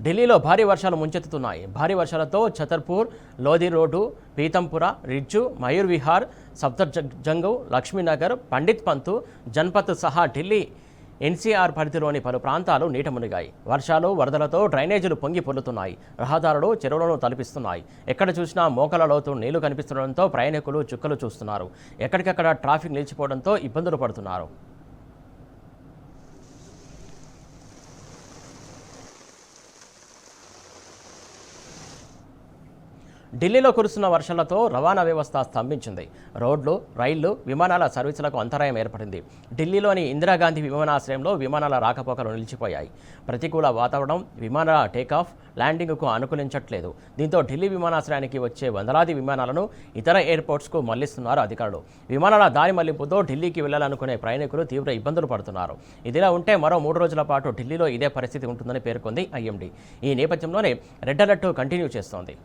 ఢిల్లీలో భారీ వర్షాలు ముంచెత్తుతున్నాయి. భారీ వర్షాలతో ఛతర్పూర్, లోధి రోడ్డు, పీతంపుర, రిజ్జు, మయూర్ విహార్, సఫ్దర్జంగ్, లక్ష్మీనగర్, పండిత్ పంత్, జన్పత్ సహా ఢిల్లీ ఎన్సీఆర్ పరిధిలోని పలు ప్రాంతాలు నీట మునిగాయి. వర్షాలు, వరదలతో డ్రైనేజీలు పొంగి పొర్లుతున్నాయి. రహదారులు, చెరువులను తలపిస్తున్నాయి. ఎక్కడ చూసినా మోకాల లోతు నీళ్లు కనిపిస్తుండడంతో ప్రయాణికులు చుక్కలు చూస్తున్నారు. ఎక్కడికక్కడ ట్రాఫిక్ నిలిచిపోవడంతో ఇబ్బందులు పడుతున్నారు. ఢిల్లీలో కురుస్తున్న వర్షాలతో రవాణా వ్యవస్థ స్తంభించింది. రోడ్లు, రైళ్లు, విమానాల సర్వీసులకు అంతరాయం ఏర్పడింది. ఢిల్లీలోని ఇందిరాగాంధీ విమానాశ్రయంలో విమానాల రాకపోకలు నిలిచిపోయాయి. ప్రతికూల వాతావరణం విమానాల టేకాఫ్, ల్యాండింగ్కు అనుకూలించట్లేదు. దీంతో ఢిల్లీ విమానాశ్రయానికి వచ్చే వందలాది విమానాలను ఇతర ఎయిర్పోర్ట్స్కు మళ్లిస్తున్నారు అధికారులు. విమానాల దారి మళ్లింపుతో ఢిల్లీకి వెళ్లాలనుకునే ప్రయాణికులు తీవ్ర ఇబ్బందులు పడుతున్నారు. ఇదిలా ఉంటే మరో 3 రోజుల పాటు ఢిల్లీలో ఇదే పరిస్థితి ఉంటుందని పేర్కొంది ఐఎండీ. ఈ నేపథ్యంలోనే రెడ్ అలర్ట్ కంటిన్యూ చేస్తోంది.